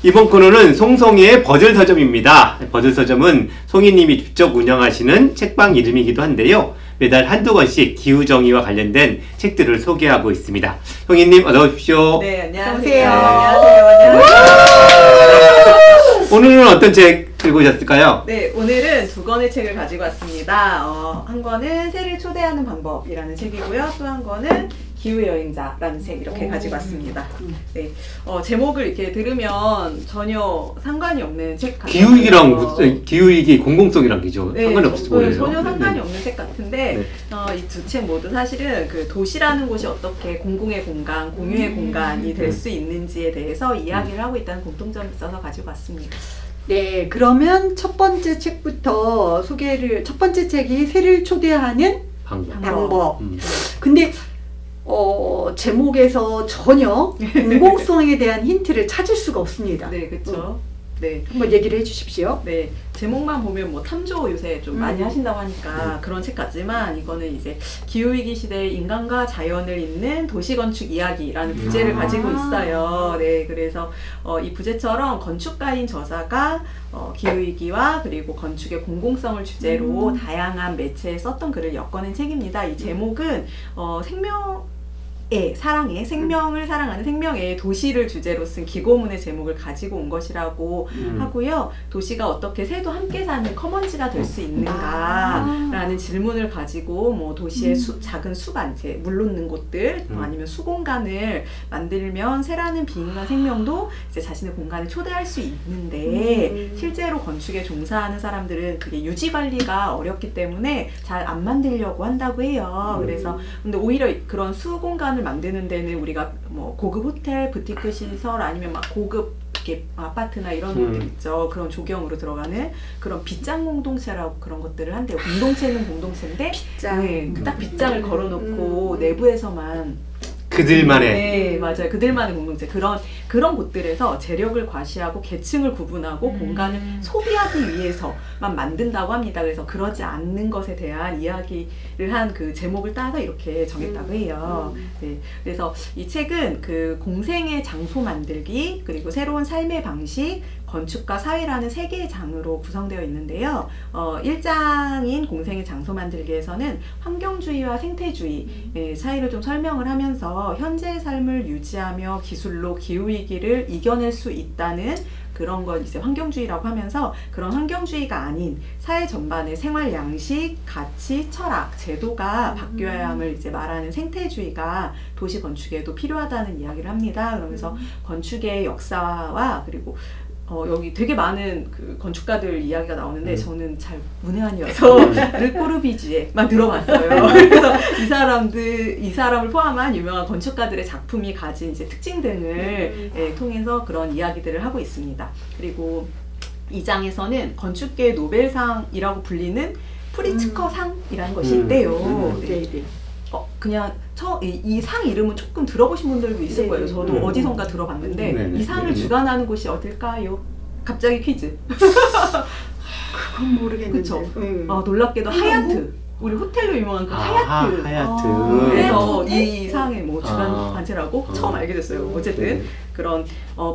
이번 코너는 송송이의 버즐 서점입니다. 버즐 서점은 송이님이 직접 운영하시는 책방 이름이기도 한데요. 매달 한두 권씩 기후정의와 관련된 책들을 소개하고 있습니다. 송이님 어서 오십시오. 네, 안녕하세요. 네. 안녕하세요. 오늘은 어떤 책 들고 오셨을까요? 네, 오늘은 두 권의 책을 가지고 왔습니다. 한 권은 새를 초대하는 방법이라는 책이고요. 또 한 권은 기후여행자라는 책 이렇게 가지고 왔습니다. 네, 제목을 이렇게 들으면 전혀 상관이 없는 책 같아요. 기후위기랑 무슨 기후위기 공공성이랑 기죠. 네, 상관이 없어 보여요. 전혀 상관이 없는 책 같은데 네. 이 두 책 모두 사실은 그 도시라는 곳이 어떻게 공공의 공간, 공유의 공간이 될 수 있는지에 대해서 이야기를 하고 있다는 공통점이 있어서 가지고 왔습니다. 네, 그러면 첫 번째 책부터 첫 번째 책이 새를 초대하는 방법. 근데 제목에서 전혀 공공성에 대한 힌트를 찾을 수가 없습니다. 네, 그렇죠. 네, 한번 얘기를 해주십시오. 네, 제목만 보면 뭐 탐조 요새 좀 많이 하신다고 하니까 그런 책 같지만 이거는 이제 기후위기 시대에 인간과 자연을 잇는 도시건축 이야기라는 부제를 가지고 있어요. 네, 그래서 이 부제처럼 건축가인 저자가 기후위기와 그리고 건축의 공공성을 주제로 다양한 매체에 썼던 글을 엮어낸 책입니다. 이 제목은 생명을 사랑하는 생명의 도시를 주제로 쓴 기고문의 제목을 가지고 온 것이라고 하고요. 도시가 어떻게 새도 함께 사는 커먼지가 될 수 있는가라는 질문을 가지고 뭐 도시의 작은 수반, 이제 물 놓는 곳들, 아니면 수공간을 만들면 새라는 비인간 생명도 이제 자신의 공간에 초대할 수 있는데 실제로 건축에 종사하는 사람들은 그게 유지 관리가 어렵기 때문에 잘 안 만들려고 한다고 해요. 그래서 근데 오히려 그런 수공간을 만드는 데는 우리가 뭐 고급 호텔, 부티크 시설 아니면 막 고급 이렇게 아파트나 이런 것들 있죠. 그런 조경으로 들어가는 그런 빗장 공동체라고 그런 것들을 한대요. 공동체는 공동체인데 빗장. 네, 딱 빗장을 걸어놓고 내부에서만 그들만의 네, 맞아요. 그들만의 공동체. 그런 곳들에서 재력을 과시하고 계층을 구분하고 공간을 소비하기 위해서만 만든다고 합니다. 그래서 그러지 않는 것에 대한 이야기를 한 그 제목을 따서 이렇게 정했다고 해요. 네, 그래서 이 책은 그 공생의 장소 만들기, 그리고 새로운 삶의 방식, 건축과 사회라는 세 개의 장으로 구성되어 있는데요. 1장인 공생의 장소 만들기에서는 환경주의와 생태주의 차이를 좀 설명을 하면서 현재의 삶을 유지하며 기술로 기후위기를 이겨낼 수 있다는 그런 건 이제 환경주의라고 하면서 그런 환경주의가 아닌 사회 전반의 생활 양식, 가치, 철학, 제도가 바뀌어야 함을 이제 말하는 생태주의가 도시 건축에도 필요하다는 이야기를 합니다. 그러면서 건축의 역사와 그리고 여기 되게 많은 그 건축가들 이야기가 나오는데 저는 잘 문외한이어서 르꼬르비지에만 들어봤어요. 그래서 이 사람을 포함한 유명한 건축가들의 작품이 가진 이제 특징 등을 통해서 그런 이야기들을 하고 있습니다. 그리고 이 장에서는 건축계의 노벨상이라고 불리는 프리츠커상이라는 것이 있대요. 네. 그냥 이 상 이름은 조금 들어보신 분들도 있을 거예요. 저도 어디선가 들어봤는데 이 상을 주관하는 곳이 어딜까요? 갑자기 퀴즈. 그건 모르겠는데. 그쵸? 놀랍게도 하얏트. 우리 호텔로 유명한 그 하얏트. 하얏트. 그래서 이 상의 뭐 주관 단체라고 처음 알게 됐어요. 어쨌든 그런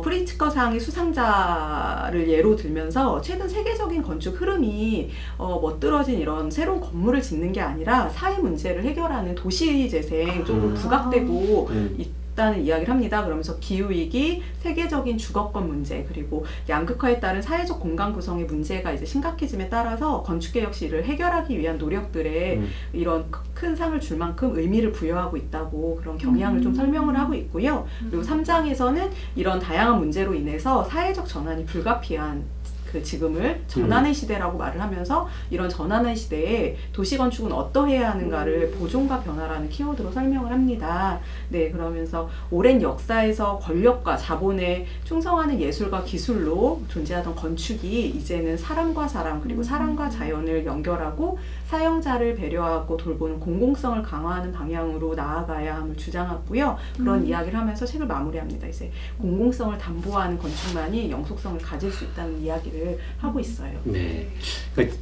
프리츠커상의 수상자를 예로 들면서 최근 세계적인 건축 흐름이 멋들어진 이런 새로운 건물을 짓는 게 아니라 사회 문제를 해결하는 도시 재생 쪽으로 부각되고 있다는 이야기를 합니다. 그러면서 기후위기, 세계적인 주거권 문제, 그리고 양극화에 따른 사회적 공간 구성의 문제가 이제 심각해짐에 따라서 건축개혁 시를 해결하기 위한 노력들에 이런 큰 상을 줄 만큼 의미를 부여하고 있다고 그런 경향을 좀 설명을 하고 있고요. 그리고 3장에서는 이런 다양한 문제로 인해서 사회적 전환이 불가피한 그 지금을 전환의 시대라고 말을 하면서 이런 전환의 시대에 도시건축은 어떠해야 하는가를 보존과 변화라는 키워드로 설명을 합니다. 네, 그러면서 오랜 역사에서 권력과 자본에 충성하는 예술과 기술로 존재하던 건축이 이제는 사람과 사람 그리고 사람과 자연을 연결하고 사용자를 배려하고 돌보는 공공성을 강화하는 방향으로 나아가야 함을 주장하고요. 그런 이야기를 하면서 책을 마무리합니다. 이제 공공성을 담보하는 건축만이 영속성을 가질 수 있다는 이야기를 하고 있어요. 네. 그러니까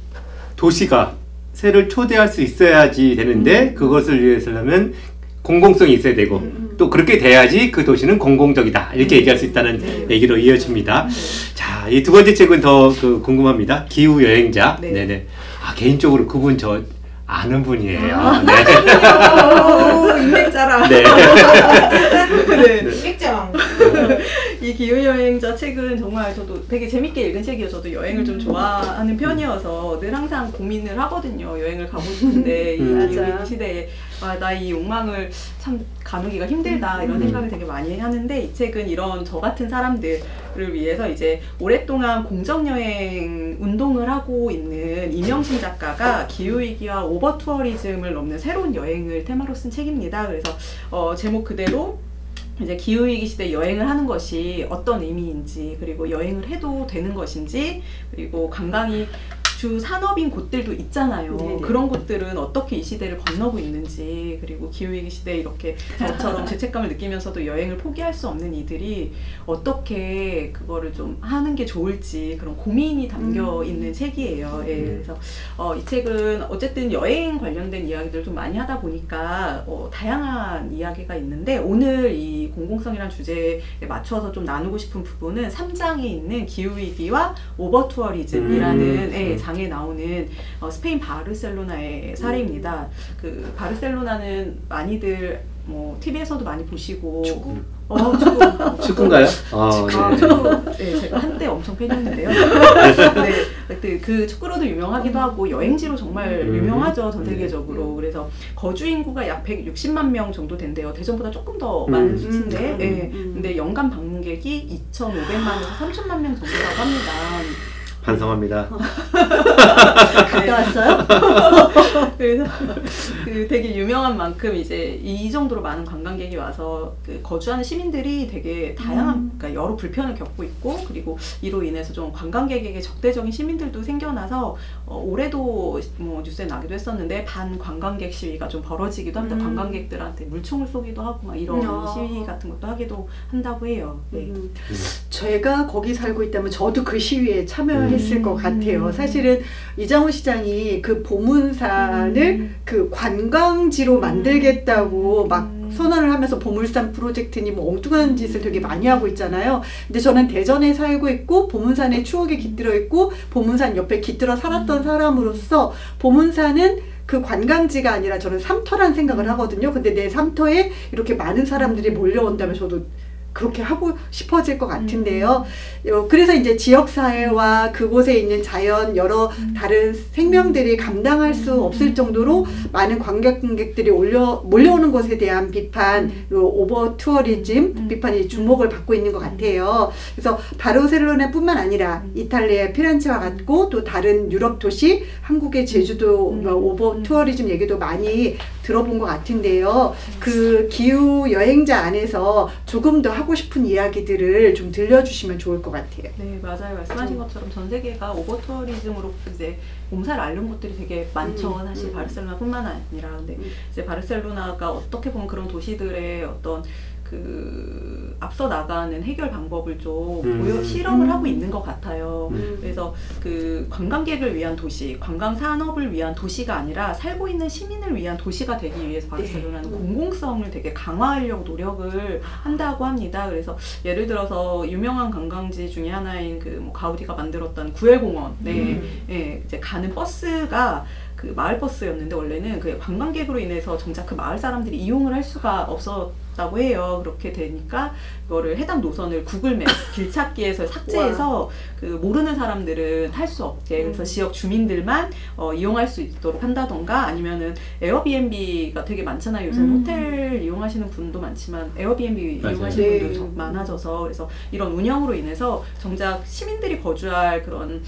도시가 새를 초대할 수 있어야지 되는데 그것을 위해서라면 공공성이 있어야 되고 또 그렇게 돼야지 그 도시는 공공적이다. 이렇게 얘기할 수 있다는 얘기로 이어집니다. 자, 이 두 번째 책은 더 궁금합니다. 기후 여행자. 네네. 개인적으로 그분 저 아는 분이에요. 네. 인맥자랑. 네. 인맥자랑. 이 기후여행자 책은 정말 저도 되게 재밌게 읽은 책이에요. 저도 여행을 좀 좋아하는 편이어서 늘 항상 고민을 하거든요. 여행을 가고 싶은데 이 시대에 나 이 욕망을 참 가누기가 힘들다 이런 생각을 되게 많이 하는데, 이 책은 이런 저 같은 사람들을 위해서 이제 오랫동안 공정여행 운동을 하고 있는 이명신 작가가 기후위기와 오버투어리즘을 넘는 새로운 여행을 테마로 쓴 책입니다. 그래서 제목 그대로 이제 기후위기 시대 여행을 하는 것이 어떤 의미인지, 그리고 여행을 해도 되는 것인지, 그리고 관광이 주 산업인 곳들도 있잖아요. 네네. 그런 곳들은 어떻게 이 시대를 건너고 있는지, 그리고 기후위기 시대에 이렇게 저처럼 죄책감을 느끼면서도 여행을 포기할 수 없는 이들이 어떻게 그거를 좀 하는 게 좋을지, 그런 고민이 담겨 있는 책이에요. 예, 그래서 이 책은 어쨌든 여행 관련된 이야기들을 좀 많이 하다 보니까 다양한 이야기가 있는데, 오늘 이 공공성이라는 주제에 맞춰서 좀 나누고 싶은 부분은 3장에 있는 기후위기와 오버투어리즘이라는 장에 나오는 스페인 바르셀로나의 사례입니다. 그 바르셀로나는 많이들 TV에서도 많이 보시고 축구? 축구인가요? 축구. 네, 제가 한때 엄청 팬이었는데요. 네, 그 축구로도 유명하기도 하고 여행지로 정말 유명하죠, 전 세계적으로. 그래서 거주 인구가 약 160만 명 정도 된대요. 대전보다 조금 더 많은 수치인데, 근데 연간 방문객이 2,500만에서 3,000만 명 정도라고 합니다. 반성합니다. 갔다 왔어요? 그래서 되게 유명한 만큼 이제 이 정도로 많은 관광객이 와서 거주하는 시민들이 되게 다양한, 그러니까 여러 불편을 겪고 있고, 그리고 이로 인해서 좀 관광객에게 적대적인 시민들도 생겨나서 올해도 뉴스에 나기도 했었는데 반관광객 시위가 좀 벌어지기도 합니다. 관광객들한테 물총을 쏘기도 하고 막 이런 시위 같은 것도 하기도 한다고 해요. 네. 제가 거기 살고 있다면 저도 그 시위에 참여했을 것 같아요. 사실은 이장호 시장이 그 보문산을 그 관광지로 만들겠다고 막 선언을 하면서 보물산 프로젝트니 엉뚱한 짓을 되게 많이 하고 있잖아요. 근데 저는 대전에 살고 있고 보문산에 추억이 깃들어 있고 보문산 옆에 깃들어 살았던 사람으로서 보문산은 그 관광지가 아니라 저는 삼터란 생각을 하거든요. 근데 내 삼터에 이렇게 많은 사람들이 몰려온다면 저도 그렇게 하고 싶어질 것 같은데요. 그래서 이제 지역사회와 그곳에 있는 자연, 여러 다른 생명들이 감당할 수 없을 정도로 많은 관광객들이 몰려오는 것에 대한 비판, 오버 투어리즘 비판이 주목을 받고 있는 것 같아요. 그래서 바르셀로나뿐만 아니라 이탈리아의 피렌체와 같고 또 다른 유럽 도시, 한국의 제주도 오버 투어리즘 얘기도 많이 들어본 것 같은데요. 그 기후 여행자 안에서 조금 더 하고 싶은 이야기들을 좀 들려주시면 좋을 것 같아요. 네, 맞아요. 말씀하신 것처럼 전 세계가 오버투어리즘으로 이제 몸살을 앓는 곳들이 되게 많죠. 사실 바르셀로나뿐만 아니라. 근데 이제 바르셀로나가 어떻게 보면 그런 도시들의 어떤 앞서 나가는 해결 방법을 좀 실험을 하고 있는 것 같아요. 그래서 그 관광객을 위한 도시, 관광 산업을 위한 도시가 아니라 살고 있는 시민을 위한 도시가 되기 위해서 바르셀로나는 공공성을 되게 강화하려고 노력을 한다고 합니다. 그래서 예를 들어서 유명한 관광지 중에 하나인 가우디가 만들었던 구엘공원에 이제 가는 버스가 그 마을 버스였는데, 원래는 그 관광객으로 인해서 정작 그 마을 사람들이 이용을 할 수가 없었다고 해요. 그렇게 되니까 이거를 해당 노선을 구글맵 길찾기에서 삭제해서 그 모르는 사람들은 탈 수 없게, 그래서 지역 주민들만 이용할 수 있도록 한다던가, 아니면은 에어비앤비가 되게 많잖아요. 요새 호텔 이용하시는 분도 많지만 에어비앤비 이용하시는 분도 많아져서, 그래서 이런 운영으로 인해서 정작 시민들이 거주할 그런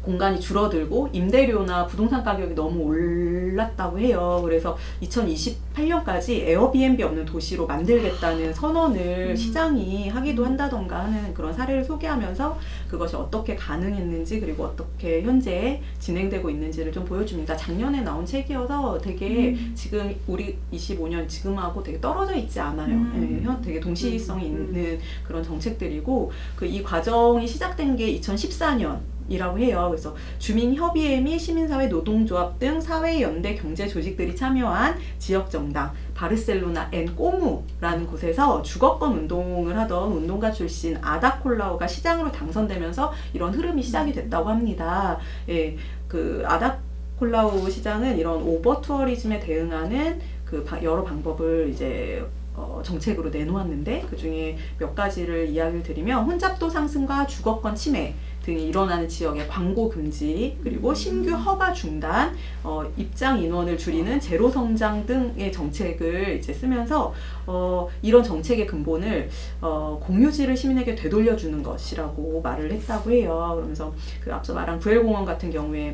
공간이 줄어들고 임대료나 부동산 가격이 너무 올랐다고 해요. 그래서 2028년까지 에어비앤비 없는 도시로 만들겠다는 선언을 시장이 하기도 한다던가 하는 그런 사례를 소개하면서 그것이 어떻게 가능했는지, 그리고 어떻게 현재 진행되고 있는지를 좀 보여줍니다. 작년에 나온 책이어서 되게 지금 우리 25년 지금하고 되게 떨어져 있지 않아요. 되게 동시성이 있는 그런 정책들이고, 이 과정이 시작된 게 2014년 이라고 해요. 그래서 주민협의회 및 시민사회 노동조합 등 사회연대 경제조직들이 참여한 지역정당 바르셀로나 엔 꼬무라는 곳에서 주거권 운동을 하던 운동가 출신 아다 콜라우가 시장으로 당선되면서 이런 흐름이 시작이 됐다고 합니다. 예, 그 아다 콜라우 시장은 이런 오버 투어리즘에 대응하는 그 여러 방법을 이제 정책으로 내놓았는데, 그 중에 몇 가지를 이야기를 드리면 혼잡도 상승과 주거권 침해 등이 일어나는 지역의 광고 금지, 그리고 신규 허가 중단, 입장 인원을 줄이는 제로 성장 등의 정책을 이제 쓰면서 이런 정책의 근본을 공유지를 시민에게 되돌려주는 것이라고 말을 했다고 해요. 그러면서 그 앞서 말한 구엘공원 같은 경우에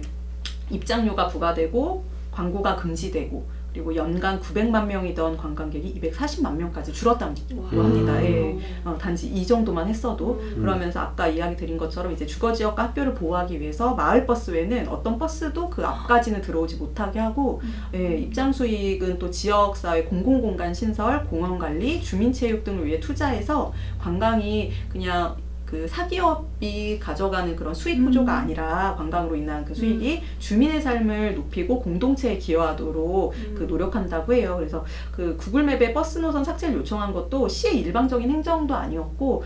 입장료가 부과되고 광고가 금지되고, 그리고 연간 900만 명이던 관광객이 240만 명까지 줄었다고 합니다. 예, 단지 이 정도만 했어도. 그러면서 아까 이야기 드린 것처럼 이제 주거지역과 학교를 보호하기 위해서 마을버스 외에는 어떤 버스도 그 앞까지는 들어오지 못하게 하고, 예, 입장 수익은 또 지역사회 공공공간 신설, 공원관리, 주민체육 등을 위해 투자해서 관광이 그냥 그 사기업이 가져가는 그런 수익 구조가 아니라 관광으로 인한 그 수익이 주민의 삶을 높이고 공동체에 기여하도록 그 노력한다고 해요. 그래서 그 구글맵에 버스 노선 삭제를 요청한 것도 시의 일방적인 행정도 아니었고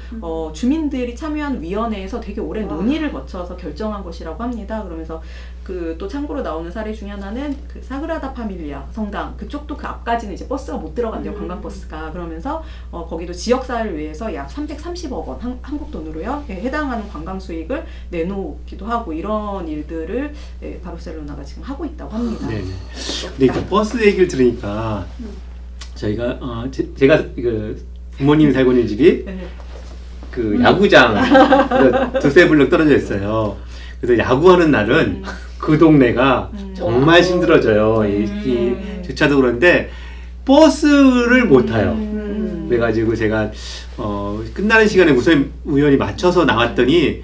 주민들이 참여한 위원회에서 되게 오랜 논의를 거쳐서 결정한 것이라고 합니다. 그러면서 그 또 참고로 나오는 사례 중에 하나는 그 사그라다 파밀리아 성당, 그쪽도 그 앞까지는 이제 버스가 못 들어간대요. 관광버스가. 그러면서 거기도 지역사회를 위해서 약 330억 원 한국 돈으로요, 예, 해당하는 관광 수익을 내놓기도 하고, 이런 일들을 예, 바르셀로나가 지금 하고 있다고 합니다. 네네. 근데 그 버스 얘기를 들으니까 저희가 제가 그 부모님이 살고 있는 집이 네. 그 야구장 두세 블럭 떨어져 있어요. 그래서 야구하는 날은 그 동네가 정말 힘들어져요. 이 주차도 그런데 버스를 못 타요. 그래가지고 제가 끝나는 시간에 우연히 맞춰서 나왔더니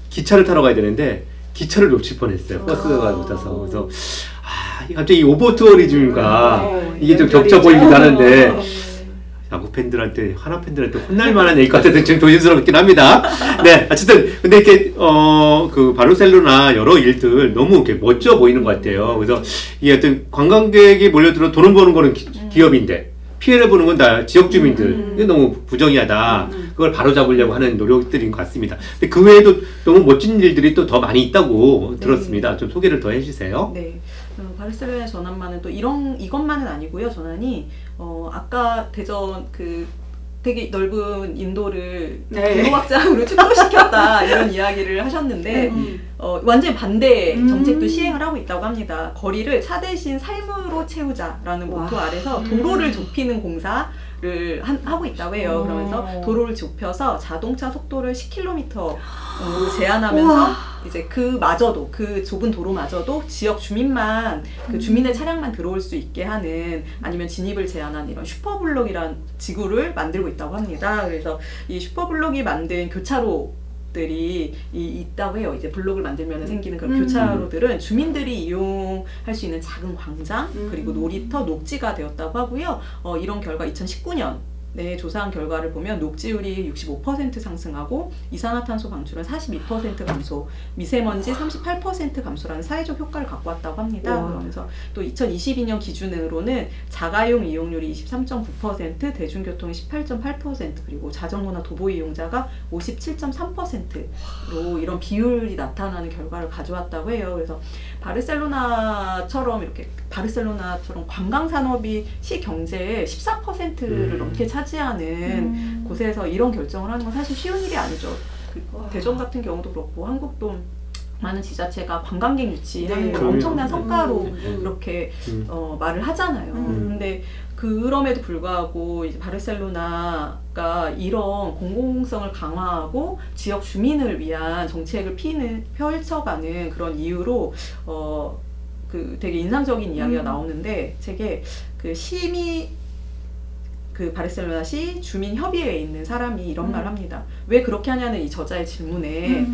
기차를 타러 가야 되는데 기차를 놓칠 뻔했어요. 버스가 못타서. 그래서 갑자기 이 오버 투어리즘과 이게 좀 겹쳐 보이기도 하는데 야구 팬들한테, 하나 팬들한테 혼날 만한 얘기 같아서 좀 조심스럽긴 합니다. 네, 어쨌든 근데 이렇게 그 바르셀로나 여러 일들 너무 이렇게 멋져 보이는 것 같아요. 그래서 이 어떤 관광객이 몰려들어 돈을 버는 거는 기업인데 피해를 보는 건 다 지역 주민들. 이게 너무 부정의하다. 그걸 바로잡으려고 하는 노력들인 것 같습니다. 근데 그 외에도 너무 멋진 일들이 또 더 많이 있다고 들었습니다. 좀 소개를 더 해주세요. 네. 바르셀로나의 전환만은 또 이것만은 아니고요. 전환이 아까 대전 그 되게 넓은 인도를 대로 확장으로 축소시켰다 이런 이야기를 하셨는데 완전히 반대 정책도 시행을 하고 있다고 합니다. 거리를 차 대신 삶으로 채우자라는 모토 아래서 도로를 좁히는 공사를 하고 있다고 해요. 그러면서 도로를 좁혀서 자동차 속도를 10km로 제한하면서 이제 그마저도, 그 좁은 도로마저도 지역 주민만, 그 주민의 차량만 들어올 수 있게 하는, 아니면 진입을 제한한 이런 슈퍼블록이란 지구를 만들고 있다고 합니다. 그래서 이 슈퍼블록이 만든 교차로들이 있다고 해요. 이제 블록을 만들면 생기는 그런 교차로들은 주민들이 이용할 수 있는 작은 광장, 그리고 놀이터, 녹지가 되었다고 하고요. 이런 결과 2019년 조사한 결과를 보면 녹지율이 65% 상승하고 이산화탄소 방출은 42% 감소, 미세먼지 38% 감소라는 사회적 효과를 갖고 왔다고 합니다. 그러면서 또 2022년 기준으로는 자가용 이용률이 23.9%, 대중교통이 18.8%, 그리고 자전거나 도보 이용자가 57.3%로 이런 비율이 나타나는 결과를 가져왔다고 해요. 그래서 바르셀로나처럼 관광 산업이 시 경제의 14%를 넘게 차지하는 곳에서 이런 결정을 하는 건 사실 쉬운 일이 아니죠. 대전 같은 경우도 그렇고 한국도 많은 지자체가 관광객 유치하는 걸 엄청난 성과로 이렇게 말을 하잖아요. 근데 그럼에도 불구하고 이제 바르셀로나가 이런 공공성을 강화하고 지역 주민을 위한 정책을 펼쳐가는 그런 이유로 그 되게 인상적인 이야기가 나오는데, 책에 그 바르셀로나시 주민협의회에 있는 사람이 이런 말을 합니다. 왜 그렇게 하냐는 이 저자의 질문에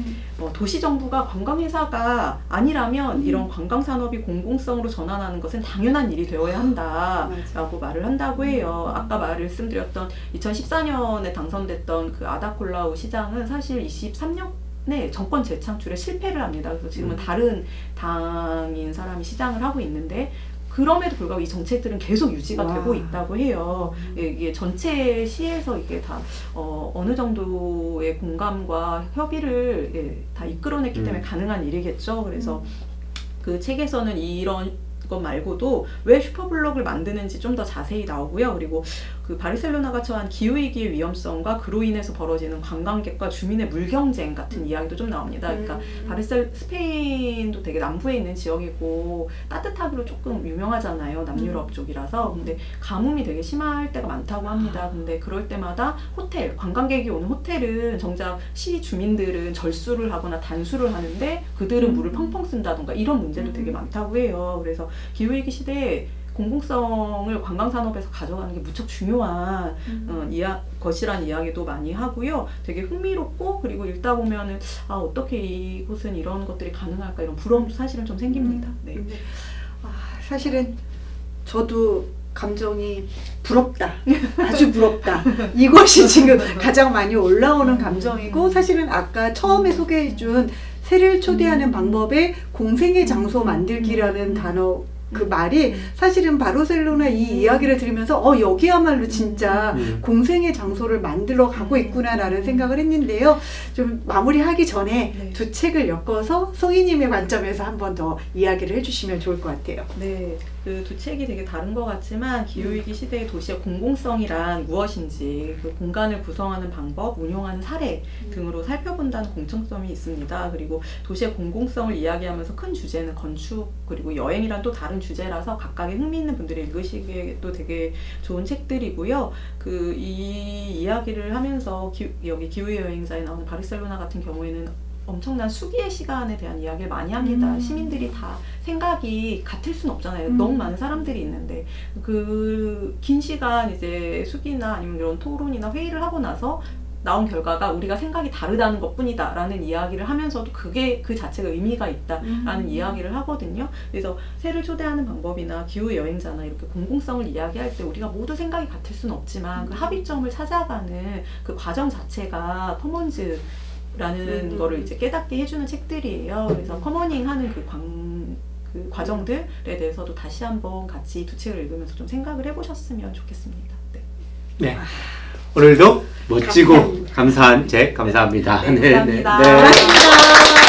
도시정부가 관광회사가 아니라면 이런 관광산업이 공공성으로 전환하는 것은 당연한 일이 되어야 한다라고 말을 한다고 해요. 아까 말씀드렸던 2014년에 당선됐던 그 아다 콜라우 시장은 사실 23년 정권 재창출에 실패를 합니다. 그래서 지금은 다른 당인 사람이 시장을 하고 있는데 그럼에도 불구하고 이 정책들은 계속 유지가 되고 있다고 해요. 이게 전체 시에서 이게 다 어느 정도의 공감과 협의를 다 이끌어냈기 때문에 가능한 일이겠죠. 그래서 그 책에서는 이런 것 말고도 왜 슈퍼블록을 만드는지 좀 더 자세히 나오고요. 그리고 그 바르셀로나가 처한 기후위기의 위험성과 그로 인해서 벌어지는 관광객과 주민의 물경쟁 같은 이야기도 좀 나옵니다. 그러니까 스페인도 되게 남부에 있는 지역이고 따뜻하기로 조금 유명하잖아요. 남유럽 쪽이라서. 근데 가뭄이 되게 심할 때가 많다고 합니다. 근데 그럴 때마다 관광객이 오는 호텔은 정작 시 주민들은 절수를 하거나 단수를 하는데 그들은 물을 펑펑 쓴다던가 이런 문제도 되게 많다고 해요. 그래서 기후위기 시대에 공공성을 관광산업에서 가져가는 게 무척 중요한 것이라는 이야기도 많이 하고요. 되게 흥미롭고 그리고 읽다 보면은 어떻게 이곳은 이런 것들이 가능할까 이런 부러움도 사실은 좀 생깁니다. 네. 사실은 저도 감정이 부럽다. 아주 부럽다. 이것이 지금 가장 많이 올라오는 감정이고 사실은 아까 처음에 소개해준 새를 초대하는 방법에 공생의 장소 만들기라는 단어 그 말이 사실은 바르셀로나 이 이야기를 들으면서 여기야말로 진짜 공생의 장소를 만들어 가고 있구나라는 생각을 했는데요. 좀 마무리하기 전에 두 책을 엮어서 송이님의 관점에서 한 번 더 이야기를 해주시면 좋을 것 같아요. 네, 그 두 책이 되게 다른 것 같지만 기후위기 시대의 도시의 공공성이란 무엇인지 그 공간을 구성하는 방법, 운용하는 사례 등으로 살펴본다는 공통점이 있습니다. 그리고 도시의 공공성을 이야기하면서 큰 주제는 건축 그리고 여행이란 또 다른 주제라서 각각의 흥미있는 분들이 읽으시기에도 되게 좋은 책들이고요. 이 이야기를 하면서 여기 기후의 여행자에 나오는 바르셀로나 같은 경우에는 엄청난 수기의 시간에 대한 이야기를 많이 합니다. 시민들이 다 생각이 같을 순 없잖아요. 너무 많은 사람들이 있는데 그 긴 시간 이제 수기나 아니면 이런 토론이나 회의를 하고 나서 나온 결과가 우리가 생각이 다르다는 것뿐이다 라는 이야기를 하면서도 그게 그 자체가 의미가 있다라는 이야기를 하거든요. 그래서 새를 초대하는 방법이나 기후여행자나 이렇게 공공성을 이야기할 때 우리가 모두 생각이 같을 수는 없지만 그 합의점을 찾아가는 그 과정 자체가 커먼즈 라는 거를 이제 깨닫게 해주는 책들이에요. 그래서 커머닝하는 그 과정들에 대해서도 다시 한번 같이 두 책을 읽으면서 좀 생각을 해보셨으면 좋겠습니다. 네. 오늘도 멋지고 감사한 책 감사합니다. 네, 감사합니다. 고맙습니다.